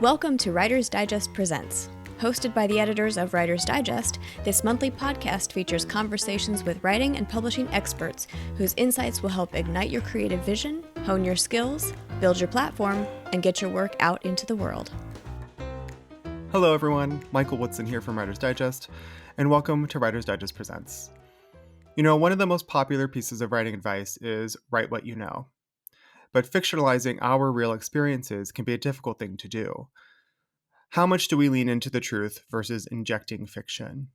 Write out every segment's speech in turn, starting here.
Welcome to Writer's Digest Presents. Hosted by the editors of Writer's Digest, this monthly podcast features conversations with writing and publishing experts whose insights will help ignite your creative vision, hone your skills, build your platform, and get your work out into the world. Hello everyone, Michael Woodson here from Writer's Digest, and welcome to Writer's Digest Presents. You know, one of the most popular pieces of writing advice is write what you know. But fictionalizing our real experiences can be a difficult thing to do. How much do we lean into the truth versus injecting fiction?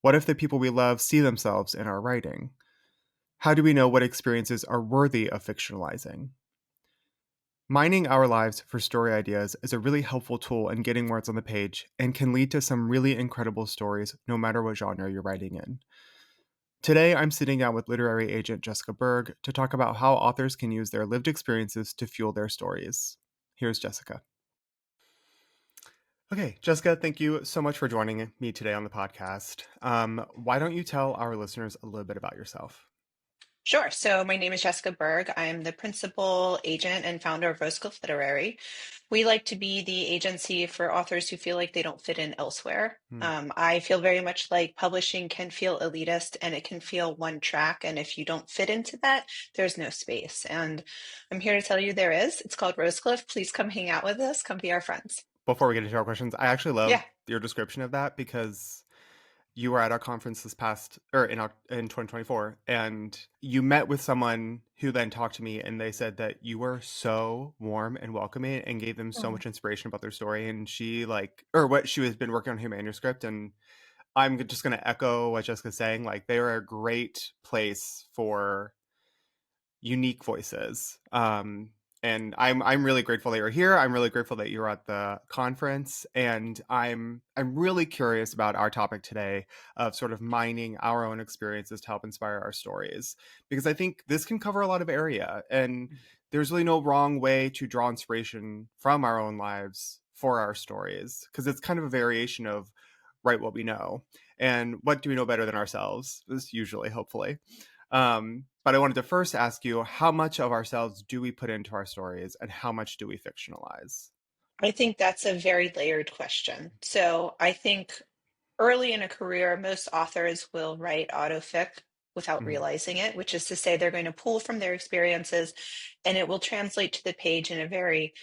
What if the people we love see themselves in our writing? How do we know what experiences are worthy of fictionalizing? Mining our lives for story ideas is a really helpful tool in getting words on the page and can lead to some really incredible stories no matter what genre you're writing in. Today, I'm sitting down with literary agent Jessica Berg to talk about how authors can use their lived experiences to fuel their stories. Here's Jessica. Okay, Jessica, thank you so much for joining me today on the podcast. Why don't you tell our listeners a little bit about yourself? Sure. So my name is Jessica Berg. I'm the principal agent and founder of Rosecliff Literary. We like to be the agency for authors who feel like they don't fit in elsewhere. I feel very much like publishing can feel elitist and it can feel one track. And if you don't fit into that, there's no space. And I'm here to tell you there is. It's called Rosecliff. Please come hang out with us. Come be our friends. Before we get into our questions, I actually love Yeah. your description of that because you were at our conference this past, or in 2024, and you met with someone who then talked to me, and they said that you were so warm and welcoming and gave them so much inspiration about their story. And she what she has been working on her manuscript, and I'm just going to echo what Jessica's saying. Like, they are a great place for unique voices. And I'm really grateful that you're here. I'm really grateful that you're at the conference, and I'm really curious about our topic today of sort of mining our own experiences to help inspire our stories, because I think this can cover a lot of area, and there's really no wrong way to draw inspiration from our own lives for our stories, because it's kind of a variation of write what we know, and what do we know better than ourselves is usually, hopefully. But I wanted to first ask you, how much of ourselves do we put into our stories and how much do we fictionalize? I think that's a very layered question. So I think early in a career, most authors will write autofic without realizing it, which is to say they're going to pull from their experiences and it will translate to the page in a very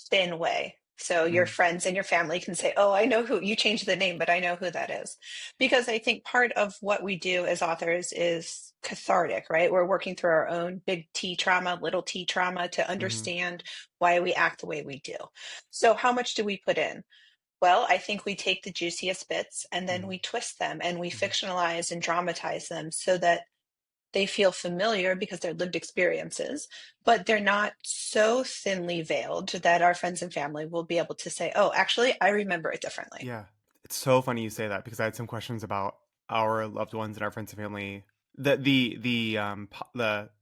thin way. So your friends and your family can say, oh, I know who you changed the name, but I know who that is. Because I think part of what we do as authors is cathartic, right? We're working through our own big T trauma, little T trauma to understand why we act the way we do. So how much do we put in? Well, I think we take the juiciest bits and then we twist them and we fictionalize and dramatize them so that they feel familiar because they're lived experiences, but they're not so thinly veiled that our friends and family will be able to say, oh, actually, I remember it differently. Yeah, it's so funny you say that, because I had some questions about our loved ones and our friends and family. The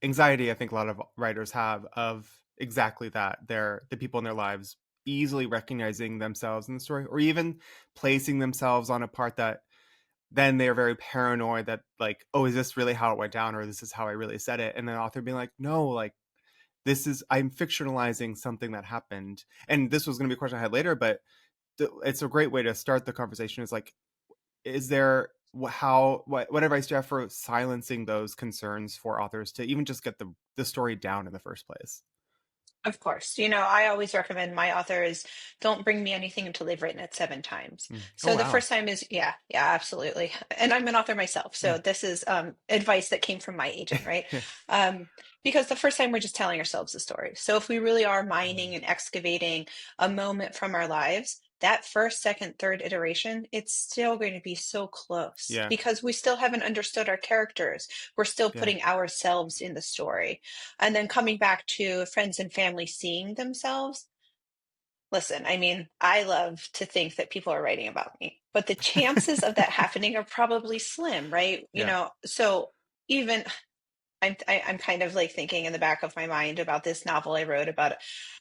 anxiety I think a lot of writers have of exactly that. They're the people in their lives easily recognizing themselves in the story, or even placing themselves on a part that then they're very paranoid that, like, oh, is this really how it went down, or this is how I really said it? And the author being like, no, like, I'm fictionalizing something that happened. And this was going to be a question I had later, but it's a great way to start the conversation. Is like, is there what advice do you have for silencing those concerns for authors to even just get the story down in the first place? Of course. I always recommend my authors don't bring me anything until they've written it 7 times. Oh, So the wow. first time is, yeah, absolutely. And I'm an author myself. So this is advice that came from my agent, right? Because the first time we're just telling ourselves the story. So if we really are mining and excavating a moment from our lives, that first, second, third iteration, it's still going to be so close because we still haven't understood our characters. We're still putting ourselves in the story. And then coming back to friends and family seeing themselves. Listen, I mean, I love to think that people are writing about me, but the chances of that happening are probably slim, right? So even I'm kind of like thinking in the back of my mind about this novel I wrote about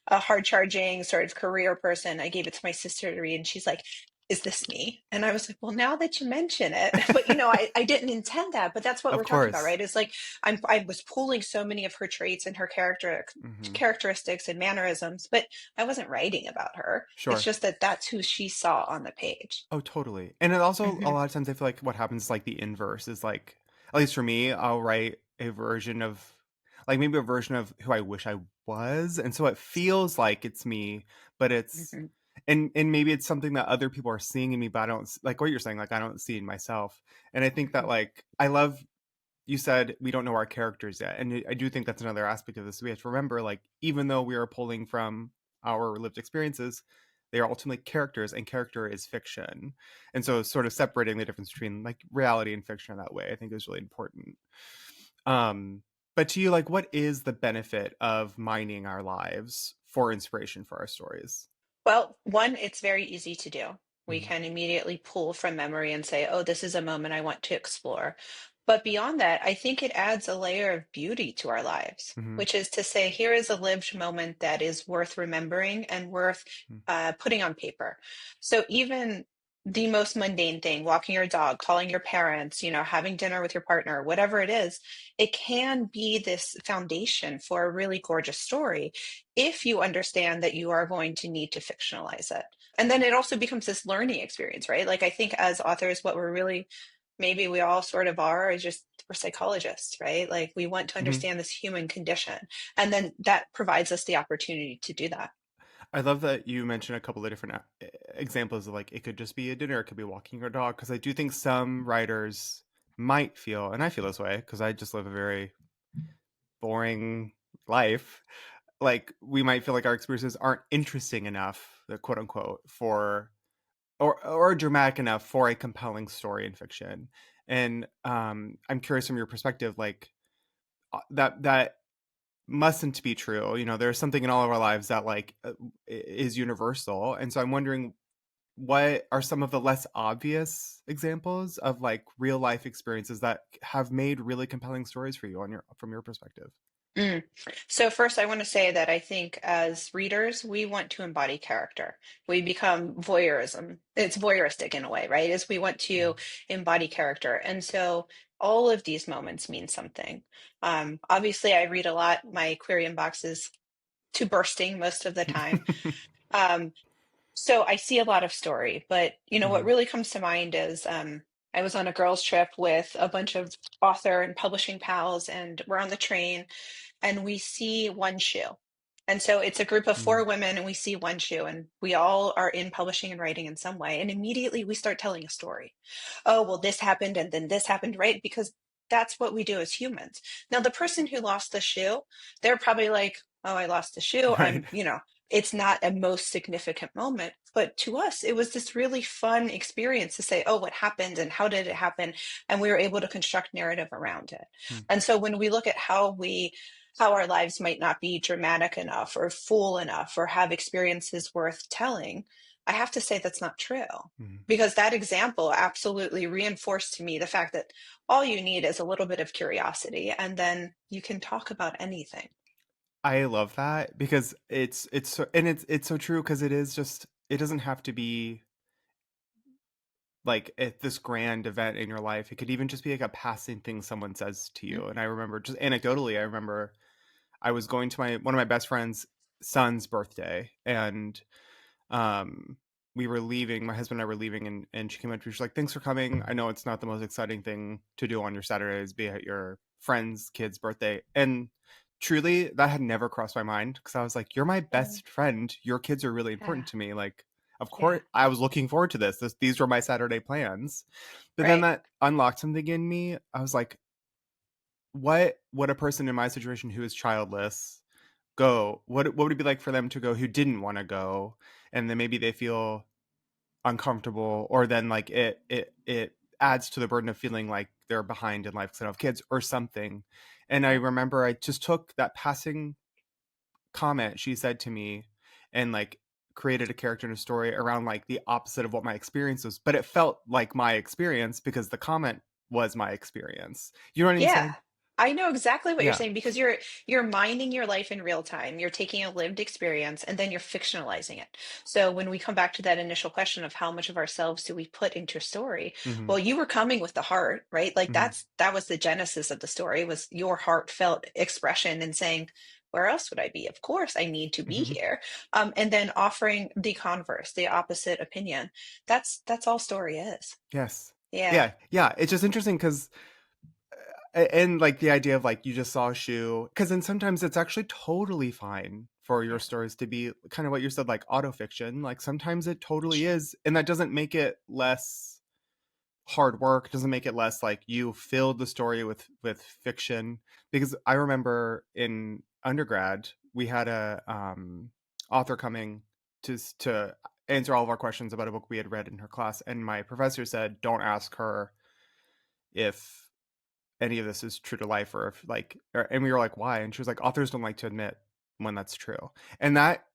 a hard charging sort of career person. I gave it to my sister to read, and she's like, is this me? And I was like, well, now that you mention it, but I didn't intend that, but that's what Of we're talking about, course. right? It's like I was pulling so many of her traits and her Hmm. characteristics and mannerisms, but I wasn't writing about her. It's Sure. just that that's who she saw on the page. Oh, totally. And it also, a Hmm. lot of times I feel like what happens is like the inverse is like, at least for me, I'll write a version of, like maybe a version of who I wish I was. And so it feels like it's me, but it's, Hmm. and maybe it's something that other people are seeing in me, but I don't, like what you're saying, like I don't see in myself. And I think that Hmm. like, I love, you said we don't know our characters yet. And I do think that's another aspect of this. We have to remember, like, even though we are pulling from our lived experiences, they are ultimately characters, and character is fiction. And so, sort of separating the difference between like reality and fiction in that way, I think is really important. Um, but to you, like, what is the benefit of mining our lives for inspiration for our stories? Well, one, it's very easy to do. We Mm-hmm. can immediately pull from memory and say, oh, this is a moment I want to explore. But beyond that, I think it adds a layer of beauty to our lives, Mm-hmm. which is to say, here is a lived moment that is worth remembering and worth putting on paper. So even the most mundane thing, walking your dog, calling your parents, having dinner with your partner, whatever it is, it can be this foundation for a really gorgeous story if you understand that you are going to need to fictionalize it. And then it also becomes this learning experience, right? Like I think as authors, what we're really, maybe we all sort of are, is just we're psychologists, right? Like we want to Mm-hmm. understand this human condition. And then that provides us the opportunity to do that. I love that you mentioned a couple of different examples of like it could just be a dinner, it could be walking your dog. Because I do think some writers might feel, and I feel this way because I just live a very boring life. Like we might feel like our experiences aren't interesting enough, the quote unquote, for or dramatic enough for a compelling story in fiction. And I'm curious from your perspective, like that mustn't be true. You know, there's something in all of our lives that like is universal, and so I'm wondering what are some of the less obvious examples of like real life experiences that have made really compelling stories for you on your from your perspective. Mm. So first, I want to say that I think as readers, we want to embody character. We become voyeurism. It's voyeuristic in a way, right? Is we want to embody character, and so all of these moments mean something. Obviously, I read a lot. My query inbox is to bursting most of the time. Um, so I see a lot of story, but what Mhm. really comes to mind is I was on a girls' trip with a bunch of author and publishing pals, and we're on the train and we see one shoe. And so it's a group of four Mhm. women, and we see one shoe, and we all are in publishing and writing in some way. And immediately we start telling a story. Oh, well, this happened, and then this happened, right? Because that's what we do as humans. Now, the person who lost the shoe, they're probably like, oh, I lost the shoe. Right. It's not a most significant moment. But to us, it was this really fun experience to say, oh, what happened and how did it happen? And we were able to construct narrative around it. Hmm. And so when we look at how our lives might not be dramatic enough or full enough or have experiences worth telling, I have to say that's not true. Mhm. Because that example absolutely reinforced to me the fact that all you need is a little bit of curiosity, and then you can talk about anything. I love that because it's so, and it's so true because it is just it doesn't have to be like at this grand event in your life. It could even just be like a passing thing someone says to Mm. you. And I remember just anecdotally, I remember I was going to my one of my best friend's son's birthday, and um we were leaving, my husband and I were leaving, and she came up to me, she's like, thanks for coming, I know it's not the most exciting thing to do on your Saturdays, be at your friend's kid's birthday. And truly that had never crossed my mind because I was like, you're my Yeah. best friend, your kids are really Yeah. important to me, like of Yeah. course I was looking forward to these were my Saturday plans. But then Right. that unlocked something in me. I was like, what would a person in my situation who is childless go, what would it be like for them to go who didn't want to go, and then maybe they feel uncomfortable, or then like it adds to the burden of feeling like they're behind in life because they don't have kids or something. And I remember I just took that passing comment she said to me and like created a character in a story around like the opposite of what my experience was, but it felt like my experience because the comment was my experience. You know what I'm Yeah. saying? I know exactly what you're Yeah. saying because you're minding your life in real time. You're taking a lived experience and then you're fictionalizing it. So when we come back to that initial question of how much of ourselves do we put into a story, Hmm. well, you were coming with the heart, right? Like Hmm. that was the genesis of the story was your heartfelt expression and saying, where else would I be? Of course, I need to be Hmm. here. And then offering the converse, the opposite opinion. That's all story is. Yes. Yeah, Yeah. Yeah. It's just interesting because, and like the idea of like you just saw a shoe, because then sometimes it's actually totally fine for your yeah, stories to be kind of what you said, like autofiction. Like sometimes it totally is. And that doesn't make it less hard work, doesn't make it less like you filled the story with fiction. Because I remember in undergrad we had a author coming to answer all of our questions about a book we had read in her class, and my professor said don't ask her if any of this is true to life, or if like and we were like why, and she was like authors don't like to admit when that's true. And that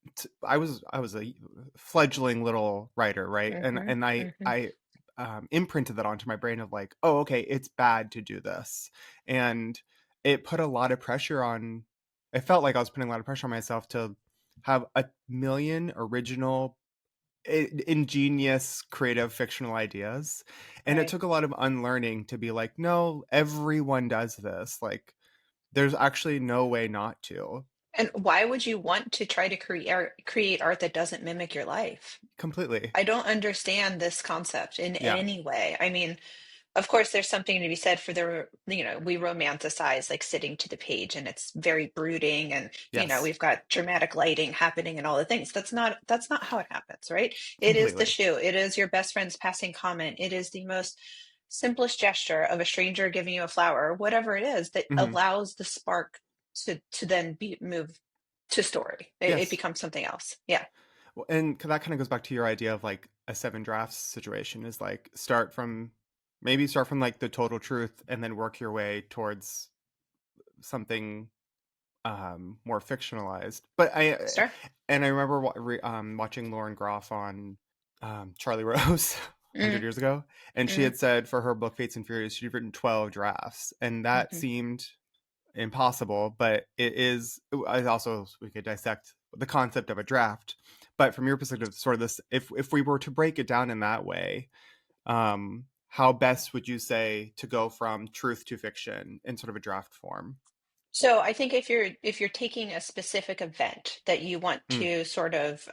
I was a fledgling little writer, right? and hmm and i hmm i imprinted that onto my brain of like, oh, okay, it's bad to do this. And it put a lot of pressure on, it felt like I was putting a lot of pressure on myself to have a million original ingenious creative fictional ideas. And it right. took a lot of unlearning to be like, no, everyone does this, like there's actually no way not to. And why would you want to try to create art that doesn't mimic your life? Completely. I don't understand this concept in Yeah. any way. I mean, of course, there's something to be said for we romanticize like sitting to the page and it's very brooding and, Yes. we've got dramatic lighting happening and all the things. That's not how it happens, right? It is the Completely. shoe. It is your best friend's passing comment. It is the most simplest gesture of a stranger giving you a flower, whatever it is that Hmm. allows the spark to then be moved to story. It Yes. becomes something else. Yeah. Well, and that kind of goes back to your idea of like a seven drafts situation, is like start from like the total truth and then work your way towards something more fictionalized. But Sure. I remember watching Lauren Groff on Charlie Rose 100 Mm, years ago, and she mm, had said for her book Fates and Furies she'd written 12 drafts, and that mhm. seemed impossible. But it is. I also, we could dissect the concept of a draft, but from your perspective, sort of this, if we were to break it down in that way, how best would you say to go from truth to fiction in sort of a draft form? So I think if you're taking a specific event that you want Mm, to sort of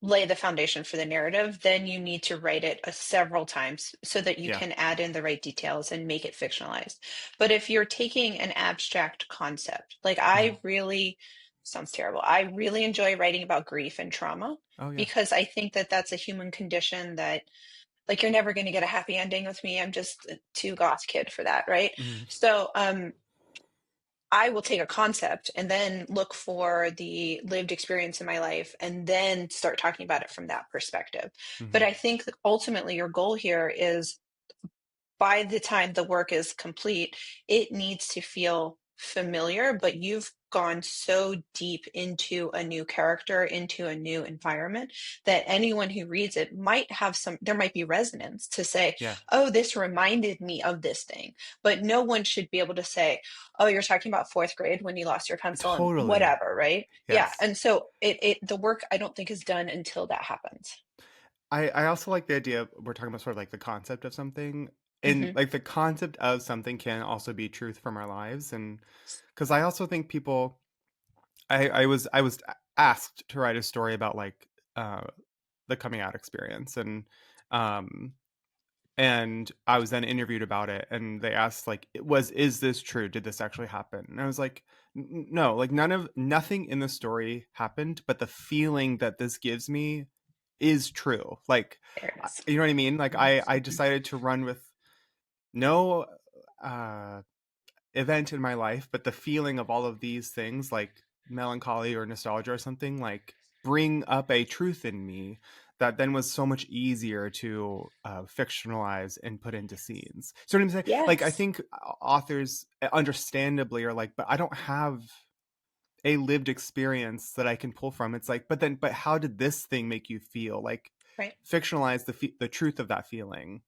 lay the foundation for the narrative, then you need to write it several times so that you yeah. can add in the right details and make it fictionalized. But if you're taking an abstract concept, like Mhm. I really sounds terrible. I really enjoy writing about grief and trauma Oh yeah. because I think that that's a human condition that like you're never going to get a happy ending with me. I'm just a too goth kid for that, right? Mhm. So I will take a concept and then look for the lived experience in my life and then start talking about it from that perspective. But Mhm. I think that ultimately your goal here is by the time the work is complete, it needs to feel familiar, but you've gone so deep into a new character, into a new environment, that anyone who reads it might have there might be resonance to say, Yeah. oh, this reminded me of this thing. But no one should be able to say, oh, you're talking about fourth grade when you lost your pencil and Totally. whatever, right? Yeah. Yes. And so the work I don't think is done until that happens. I also like the idea, we're talking about sort of like the concept of something, and Hmm. like the concept of something can also be truth from our lives. And because I also think people, I was asked to write a story about like uh the coming out experience, um and I was then interviewed about it, and they asked like, is this true, did this actually happen? And I was like, No, like nothing in the story happened, but the feeling that this gives me is true. Like, There it is. you know what I mean? Like I Mhm. decided to run with no uh event in my life, but the feeling of all of these things, like melancholy or nostalgia or something, like bring up a truth in me that then was so much easier to fictionalize and put into scenes. So what I'm saying, like I Yes. think authors understandably are like, but I don't have a lived experience that I can pull from. It's like, but how did this thing make you feel? Like Right. fictionalize the truth of that feeling.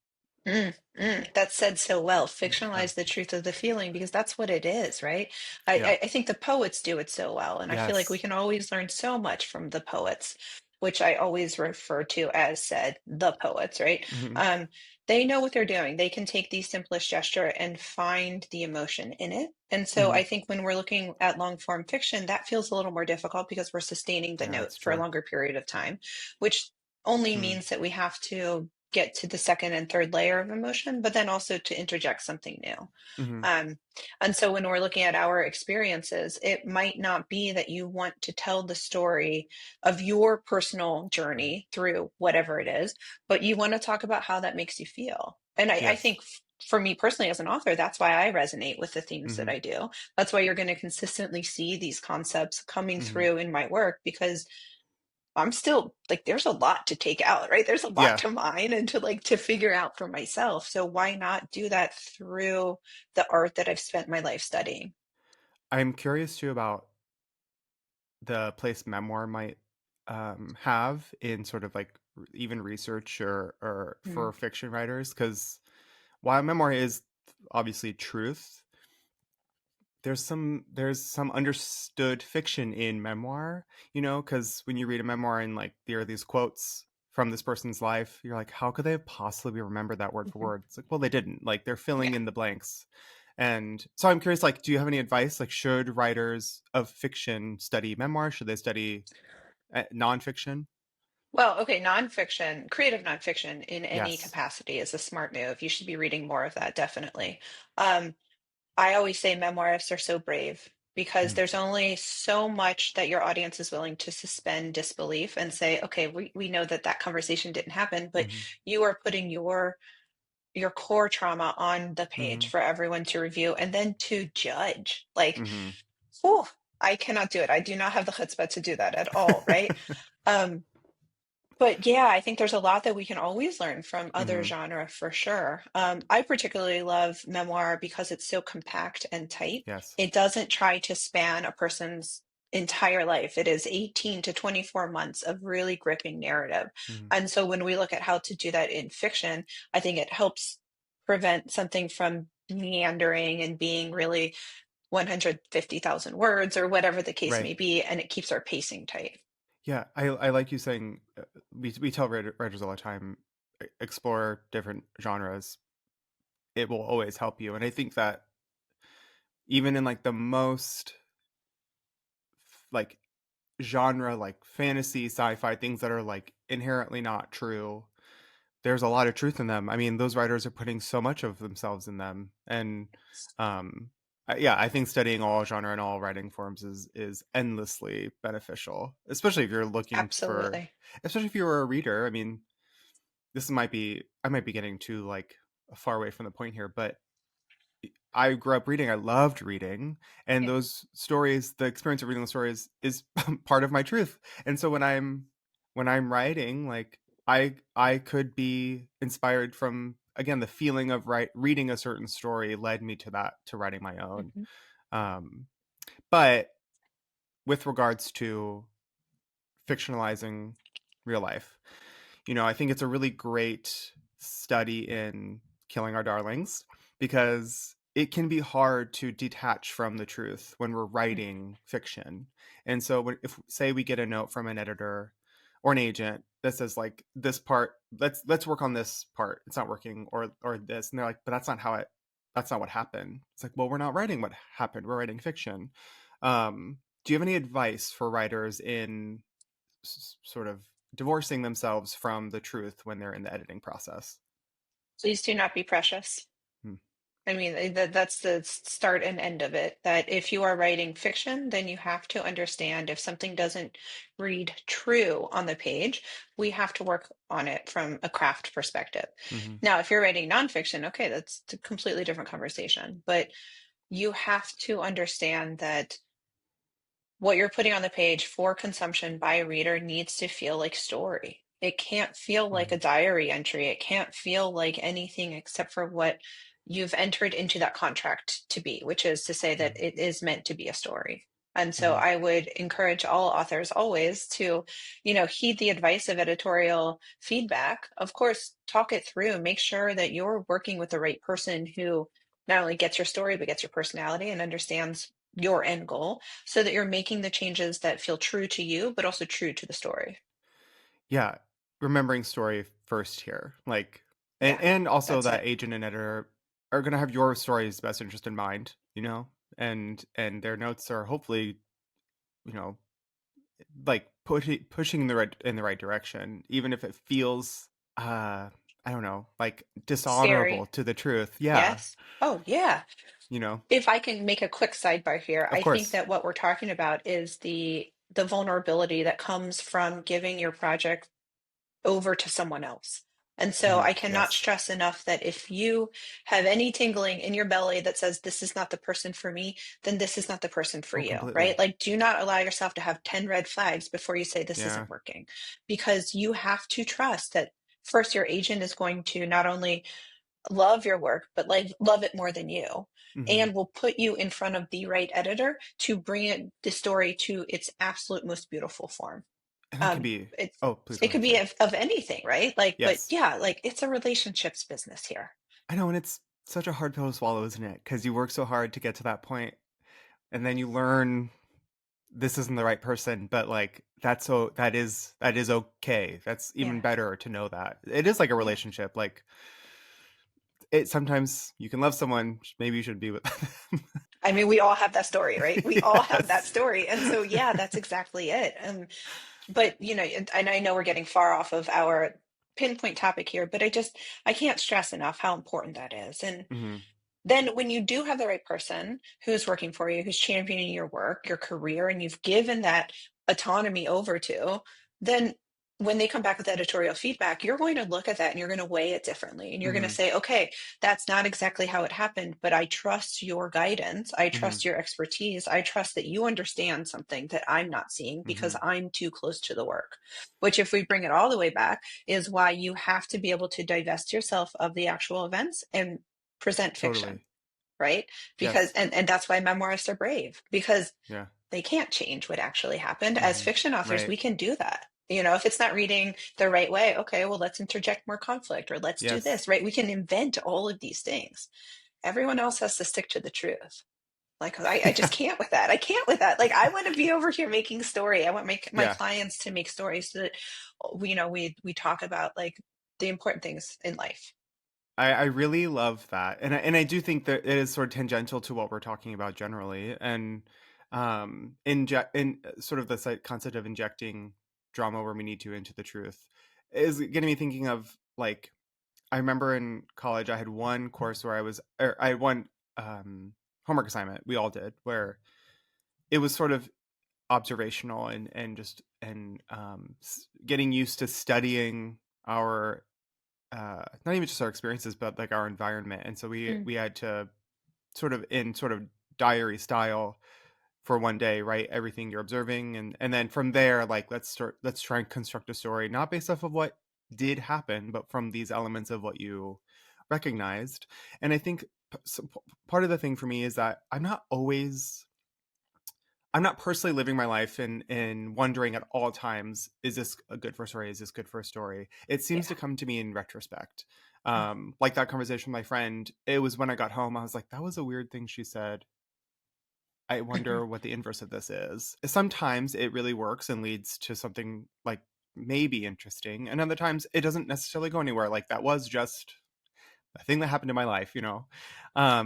That's said so well. Yeah. Fictionalize the truth of the feeling because that's what it is, right? I, Yeah. I think the poets do it so well, and I feel like we Yes. can always learn so much from the poets, which I always refer to as said the poets, right? Hmm. Um, they know what they're doing. They can take the simplest gesture and find the emotion in it. And so Hmm. I think when we're looking at long form fiction, that feels a little more difficult because we're sustaining the Yeah, note that's for a true. longer period of time, which only Mm-hmm. means that we have to get to the second and third layer of emotion, but then also to interject something new. Mm-hmm. Um, and so when we're looking at our experiences, it might not be that you want to tell the story of your personal journey through whatever it is, but you want to talk about how that makes you feel. And I Yes. think for me personally as an author, that's why I resonate with the themes that Mm-hmm. I do. That's why you're going to consistently see these concepts coming Mm-hmm. through in my work because I'm still like, there's a lot to take out, right? There's a lot Yeah. to mine and to figure out for myself. So why not do that through the art that I've spent my life studying? I'm curious too about the place memoir might have in sort of like even research or Mm, for fiction writers, because while memoir is obviously truth, there's some understood fiction in memoir, because when you read a memoir and like there are these quotes from this person's life, you're like, how could they have possibly remembered that word for mhm. word? It's like, well, they didn't. Like, they're filling Yeah. in the blanks. And so I'm curious, like, do you have any advice? Like, should writers of fiction study memoir? Should they study nonfiction? Well, okay, nonfiction, creative nonfiction in any Yes. capacity is a smart move. You should be reading more of that, definitely. Um, I always say memoirists are so brave because Mm-hmm. there's only so much that your audience is willing to suspend disbelief and say, okay, we know that that conversation didn't happen, but Mm-hmm. you are putting your core trauma on the page Mm-hmm. for everyone to review and then to judge. Like, Mm-hmm. whew, I cannot do it. I do not have the chutzpah to do that at all, right? Um, but yeah, I think there's a lot that we can always learn from other Mm-hmm. genre for sure. I particularly love memoir because it's so compact and tight. Yes. It doesn't try to span a person's entire life. It is 18 to 24 months of really gripping narrative. Mm-hmm. And so when we look at how to do that in fiction, I think it helps prevent something from meandering and being really 150,000 words or whatever the case Right. may be. And it keeps our pacing tight. Yeah, I like you saying, we tell writers all the time, explore different genres. It will always help you. And I think that even in like the most like genre, like fantasy, sci-fi, things that are like inherently not true, there's a lot of truth in them. I mean, those writers are putting so much of themselves in them. And um yeah, I think studying all genre and all writing forms is endlessly beneficial, especially if you're looking for, Absolutely. especially if you're a reader. I mean, I might be getting too like far away from the point here, but I grew up reading. I loved reading, and Yeah. those stories, the experience of reading those stories, is part of my truth. And so when I'm writing, like I could be inspired from, again, the feeling of reading a certain story led me to that, to writing my own. Mhm. Um, but with regards to fictionalizing real life, I think it's a really great study in killing our darlings, because it can be hard to detach from the truth when we're writing fiction. And so if, say, we get a note from an editor or an agent that says like, this part, let's work on this part, it's not working, or this, and they're like, but that's not what happened. It's like, well, we're not writing what happened, we're writing fiction. Do you have any advice for writers in sort of divorcing themselves from the truth when they're in the editing process? Please do not be precious. Hmm. I mean, that's the start and end of it. That if you are writing fiction, then you have to understand if something doesn't read true on the page, we have to work on it from a craft perspective. Hmm. Now, if you're writing nonfiction, okay, that's a completely different conversation. But you have to understand that what you're putting on the page for consumption by a reader needs to feel like story. It can't feel like a Hmm. diary entry. It can't feel like anything except for what you've entered into that contract to be, which is to say that Hmm. it is meant to be a story. And so Hmm. I would encourage all authors always to, heed the advice of editorial feedback. Of course, talk it through, make sure that you're working with the right person who not only gets your story, but gets your personality and understands your end goal so that you're making the changes that feel true to you, but also true to the story. Yeah, remembering story first here, like, Yeah, and also that's that it. agent and editor are gonna have your story's best interest in mind, and their notes are hopefully, you know, like pushing the right direction, even if it feels, I don't know, like dishonorable Scary. to the truth. Yeah, Yes. Oh, yeah. you know, If I can make a quick sidebar here, of I think course. that what we're talking about is the vulnerability that comes from giving your project over to someone else. And so Hmm. I cannot Yes. stress enough that if you have any tingling in your belly that says this is not the person for me, then this is not the person for Oh, you, completely. right? Like, do not allow yourself to have 10 red flags before you say this Yeah. isn't working, because you have to trust that first your agent is going to not only love your work, but like love it more than you. Hmm. And will put you in front of the right editor to bring the story to its absolute most beautiful form. And that can um be. it's Oh, please go it could ahead. be Sorry. of anything, right? Like, but Yes. yeah, like it's a relationships business here. I know, and it's such a hard pill to swallow, isn't it? Because you work so hard to get to that point, and then you learn this isn't the right person. But like that is okay. That's even Yeah, better to know that it is like a yeah. relationship. Like it sometimes you can love someone, maybe you should be with them. I mean, we all have that story, right? We all have that Yes. story. And so yeah, that's exactly it. But and I know we're getting far off of our pinpoint topic here, but I can't stress enough how important that is. And Hmm. then when you do have the right person who's working for you, who's championing your work, your career, and you've given that autonomy over to, then when they come back with editorial feedback, you're going to look at that and you're going to weigh it differently. And you're going to Hmm. say, okay, that's not exactly how it happened, but I trust your guidance. I Hmm. trust your expertise. I trust that you understand something that I'm not seeing because Hmm. I'm too close to the work. Which, if we bring it all the way back, is why you have to be able to divest yourself of the actual events and present fiction, Totally. right? Because Yes. and that's why memoirists are brave, because Yeah. they can't change what actually happened. As Hmm. fiction authors, Right. we can do that. If it's not reading the right way, okay, well, let's interject more conflict, or let's do Yes. this, right? We can invent all of these things. Everyone else has to stick to the truth. Like, I just Yeah. can't with that. I can't with that. Like, I want to be over here making story. I want my Yeah. clients to make stories so that we talk about like the important things in life. I really love that, and I do think that it is sort of tangential to what we're talking about generally, and in sort of the concept of injecting drama where we need to into the truth is getting me thinking of, like, I remember in college I had one course where I had one um, homework assignment we all did where it was sort of observational and just and getting used to studying our not even just our experiences but like our environment, and so Mm. we had to sort of diary style for one day write everything you're observing, and then from there, like, let's try and construct a story not based off of what did happen but from these elements of what you recognized. And I think part of the thing for me is that I'm not personally living my life in wondering at all times, is this a good for a story? Is this good for a story? It seems Yeah. to come to me in retrospect. Mm. Like that conversation with my friend, it was when I got home, I was like, that was a weird thing she said. I Mhm. wonder what the inverse of this is. Sometimes it really works and leads to something like maybe interesting. And other times it doesn't necessarily go anywhere. Like that was just a thing that happened in my life.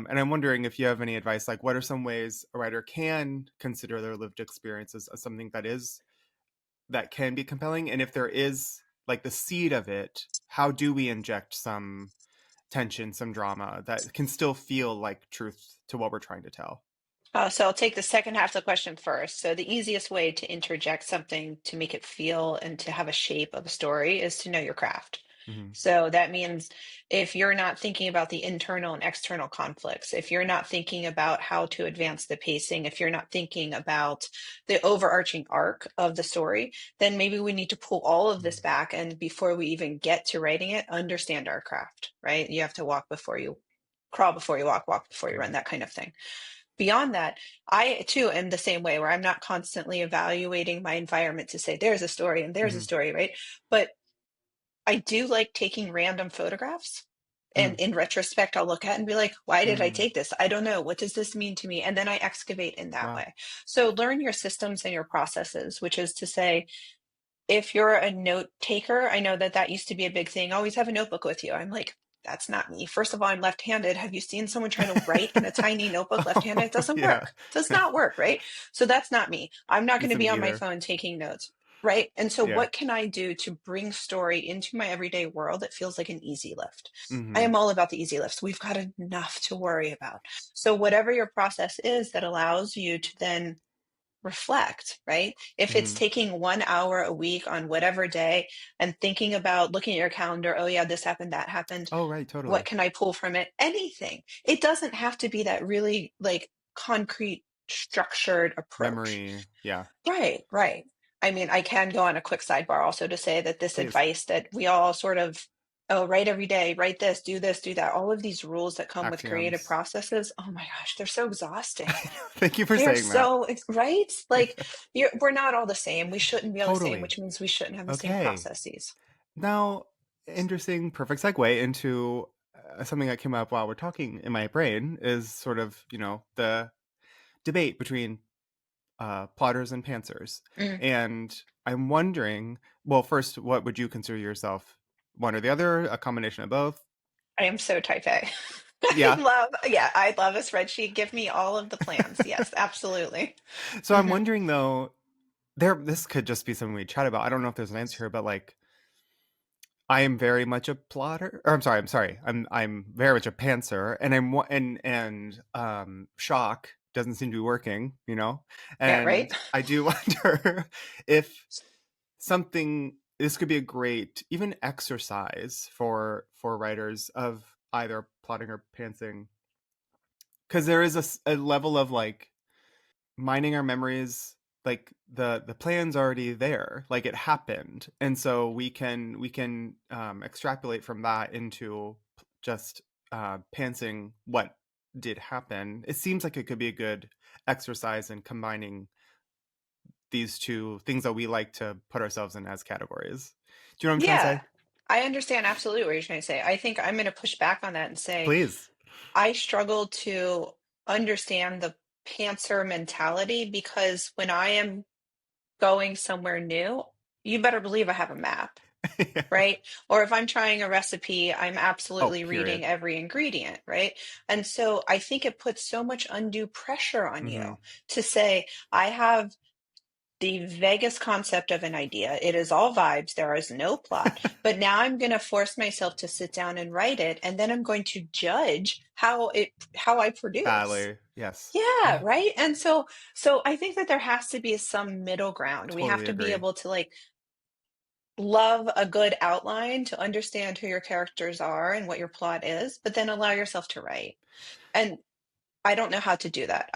And I'm wondering if you have any advice, like what are some ways a writer can consider their lived experiences as something that can be compelling, and if there is like the seed of it, how do we inject some tension, some drama that can still feel like truth to what we're trying to tell? So I'll take the second half of the question first. So the easiest way to interject something to make it feel and to have a shape of a story is to know your craft. Hmm. So that means if you're not thinking about the internal and external conflicts, if you're not thinking about how to advance the pacing, if you're not thinking about the overarching arc of the story, then maybe we need to pull all of this back. And before we even get to writing it, understand our craft, right? You have to walk before you crawl, before you walk before you Hmm. run, that kind of thing. beyond that, I too am the same way, where I'm not constantly evaluating my environment to say there's a story and there's a Hmm. story, right? But I do like taking random photographs. And Mm. in retrospect, I'll look at it and be like, why did I Mm. take this? I don't know. What does this mean to me? And then I excavate in that Wow. way. So learn your systems and your processes, which is to say, if you're a note taker, I know that that used to be a big thing. Always have a notebook with you. I'm like, that's not me. First of all, I'm left-handed. Have you seen someone trying to write in a tiny notebook left-handed? It Oh, doesn't yeah. work. It does not work, right? So that's not me. I'm not going to Isn't be me on my either. phone taking notes, right? And so Yeah. what can I do to bring story into my everyday world that feels like an easy lift? I Hmm. am all about the easy lifts. We've got enough to worry about. So whatever your process is that allows you to then reflect, right? If it's Hmm. taking 1 hour a week on whatever day and thinking about looking at your calendar, oh yeah, this happened, that happened. Oh, right, What totally. can I pull from it? Anything. It doesn't have to be that really like concrete, structured approach. Memory. Yeah. Right, right. I mean, I can go on a quick sidebar also to say that this Please. advice that we all sort of, oh, write every day, write this, do that, all of these rules that come with creative Axioms. processes, oh my gosh, they're so exhausting. Thank you for They're saying that. so right? Like we're not all the same. We shouldn't be all the same, Totally. which means we shouldn't have the same Okay. processes. Now, interesting, perfect segue into something that came up while we're talking in my brain is sort of, the debate between plotters and pantsers. Mm, And I'm wondering, well, first, what would you consider yourself? One or the other? A combination of both? I am so type A. Yeah. I love a spreadsheet. Give me all of the plans. Yes, absolutely. So I'm Hmm. wondering though, this could just be something we chat about. I don't know if there's an answer here, but like I am very much a plotter. Or I'm sorry. I'm very much a pantser, and shock doesn't seem to be working. Yeah, right? And I do wonder if something this could be a great even exercise for writers of either plotting or pantsing, because there is a level of like mining our memories, like the plan's already there, like it happened, and so we can extrapolate from that into just pantsing what did happen. It seems like it could be a good exercise in combining these two things that we like to put ourselves in as categories. Do you know what I'm trying to Yeah, say? I understand absolutely what you're trying to say. I think I'm going to push back on that and say Please. I struggle to understand the pantser mentality because when I am going somewhere new, you better believe I have a map. Right? Or if I'm trying a recipe, I'm Oh, absolutely reading period. every ingredient, right? And so I think it puts so much undue pressure on Hmm. you to say, I have the vaguest concept of an idea. It is all vibes. There is no plot. But now I'm going to force myself to sit down and write it, and then I'm going to judge how I produce. Badly, yes. Yeah, Yeah, right. And so I think that there has to be some middle ground. We have totally to be agree. able to like love a good outline to understand who your characters are and what your plot is, but then allow yourself to write. And I don't know how to do that.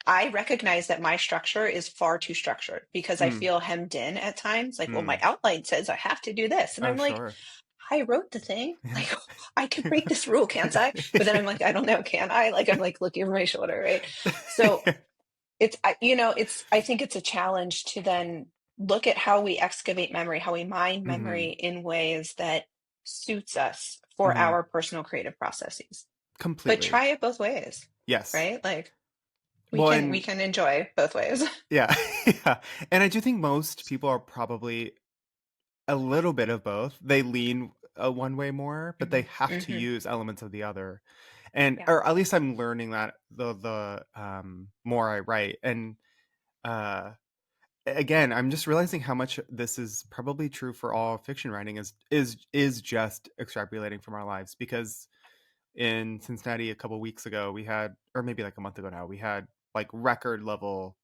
I recognize that my structure is far too structured because I Mm, feel hemmed in at times. Like, well, my mm. outline says I have to do this, and Oh, I'm like, sure. I wrote the thing. Yeah. Like, I can break this rule, can't I? But then I'm like, I don't know, can I? Like, I'm like looking over my shoulder, right? So I think it's a challenge to then look at how we excavate memory, how we mine memory Hmm. in ways that suits us for Hmm. our personal creative processes. But Completely. try it both ways, Yes. right? Like we Well, can we and can enjoy both ways. yeah, yeah. And I do think most people are probably a little bit of both. They lean one way more, but they Hmm. have to Hmm. use elements of the other. And Yeah. or at least I'm learning that the more I write. And uh again, I'm just realizing how much this is probably true for all fiction writing is just extrapolating from our lives, because in Cincinnati a couple weeks ago we had, or maybe like a month ago now, we had like record level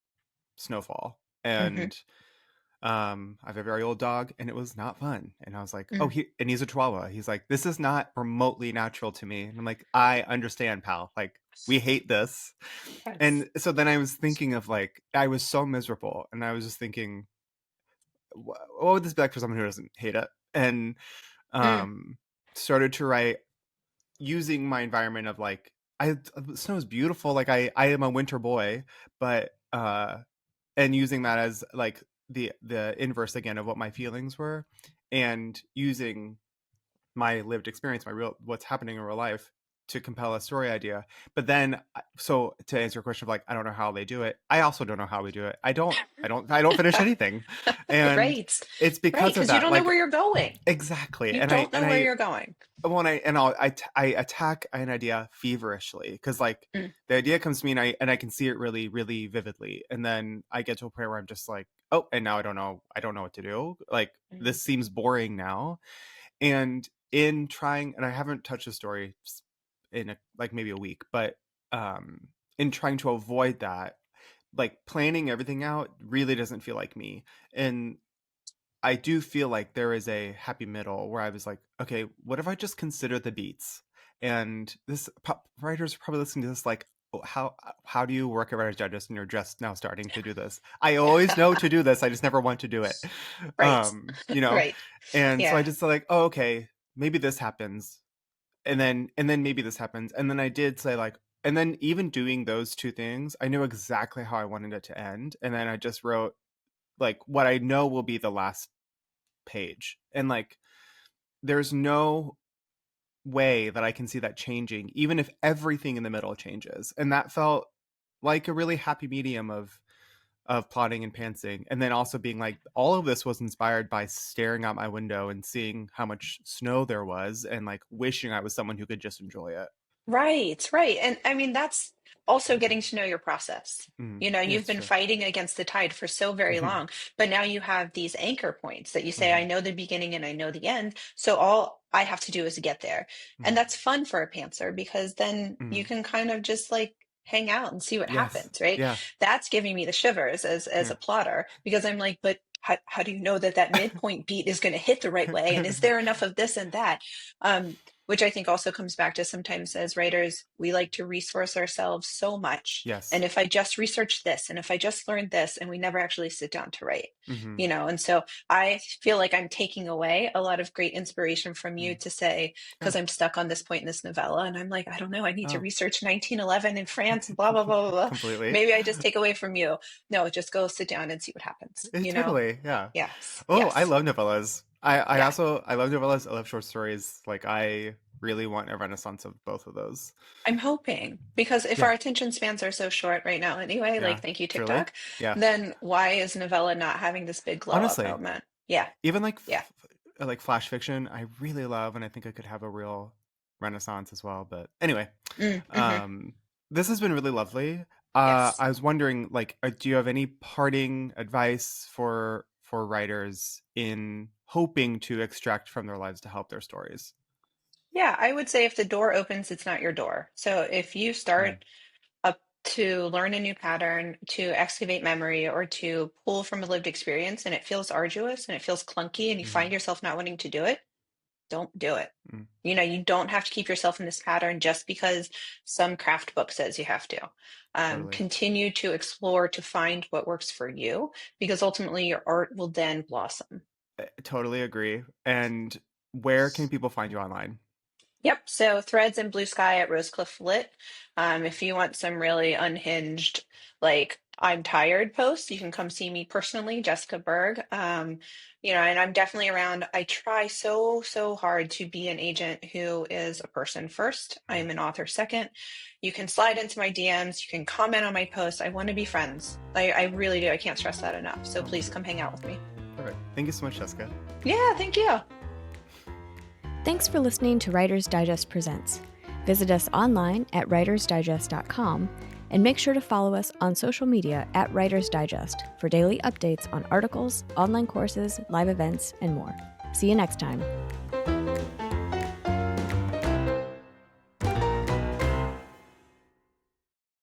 snowfall. Hmm. And I have a very old dog, and it was not fun. And I was like, oh, Mm. he's a Chihuahua. He's like, this is not remotely natural to me. And I'm like, I understand, pal. Like, we hate this. Yes. And so then I was thinking of like, I was so miserable, and I was just thinking, what would this be like for someone who doesn't hate it? And Mm. um started to write using my environment of like snow is beautiful. Like I am a winter boy, but and using that as like the inverse again of what my feelings were, and using my lived experience, my real what's happening in real life to compel a story idea. But then, so to answer your question of like, I don't know how they do it. I also don't know how we do it. I don't finish anything, and Right. it's Right. because of Because you that. don't know Like where you're going. exactly, You and I don't and know where I you're going. when I and I attack an idea feverishly because like Mm, the idea comes to me and I can see it really really vividly, and then I get to a point where I'm just like, oh, and now I don't know what to do. Like mm. this seems boring now, and in trying, and I haven't touched the story in like maybe a week, but in trying to avoid that, like planning everything out really doesn't feel like me. And I do feel like there is a happy middle where I was like, okay, what if I just consider the beats? And this writers are probably listening to this like, "Oh, how do you work at Writer's Digest and you're just now starting to do this? I always know to do this, I just never want to do it." Right. You know, Right. and so I Yeah. just like, oh, okay, maybe this happens, and then maybe this happens, and then I did say like, and then even doing those two things, I knew exactly how I wanted it to end, and then I just wrote like what I know will be the last page, and like there's no way that I can see that changing even if everything in the middle changes, and that felt like a really happy medium of plotting and pantsing, and then also being like all of this was inspired by staring out my window and seeing how much snow there was and like wishing I was someone who could just enjoy it. Right, right. And I mean, that's also getting to know your process. Yeah, You've it's been true. fighting against the tide for so very Hmm. long, but now you have these anchor points that you say, I Hmm. know the beginning and I know the end. So all I have to do is get there. And Hmm. that's fun for a pantser because then you Hmm. can kind of just like hang out and see what Yes. happens, right? Yeah. That's giving me the shivers as Yeah. a plotter because I'm like, but how do you know that that midpoint beat is going to hit the right way? And is there enough of this and that? Um, which I think also comes back to sometimes as writers, we like to resource ourselves so much. And Yes. if I just research this, and if I just learned this, and we never actually sit down to write, Hmm. and so I feel like I'm taking away a lot of great inspiration from you Mm. to say, Yeah. because I'm stuck on this point in this novella, and I'm like, I don't know, I need to Oh. research 1911 in France, blah, blah, blah, blah, blah. Completely. Maybe I just take away from you. No, just go sit down and see what happens. Totally. Yeah. Yes, Oh, I yes, love novellas. I yeah. also I love novellas. I love short stories. Like I really want a renaissance of both of those. I'm hoping because if Yeah. our attention spans are so short right now anyway, like Yeah. thank you, Truly. TikTok, Yeah. then why is novella not having this big glow up Honestly, moment? Yeah, even yeah. like flash fiction, I really love, and I think I could have a real renaissance as well. But anyway, Hmm. um, this has been really lovely. Yes. I was wondering, like, do you have any parting advice for writers in hoping to extract from their lives to help their stories? Yeah, I would say if the door opens, it's not your door. So if you Mm, start up to learn a new pattern, to excavate memory, or to pull from a lived experience and it feels arduous and it feels clunky and you mm, find yourself not wanting to do it, don't do it. mm, You don't have to keep yourself in this pattern just because some craft book says you have to. totally. Continue to explore to find what works for you because ultimately your art will then blossom. Totally agree. And where can people find you online? Yep. So threads and blue sky at Rosecliff Lit. If you want some really unhinged, like I'm tired posts, you can come see me personally, Jessica Berg. And I'm definitely around. I try so, so hard to be an agent who is a person first. I'm an author second. You can slide into my DMs. You can comment on my posts. I want to be friends. I really do. I can't stress that enough. So Oh, please come hang out with me. perfect. Thank you so much, Jessica. Yeah, thank you. Thanks for listening to Writer's Digest Presents. Visit us online at writersdigest.com and make sure to follow us on social media at Writer's Digest for daily updates on articles, online courses, live events, and more. See you next time.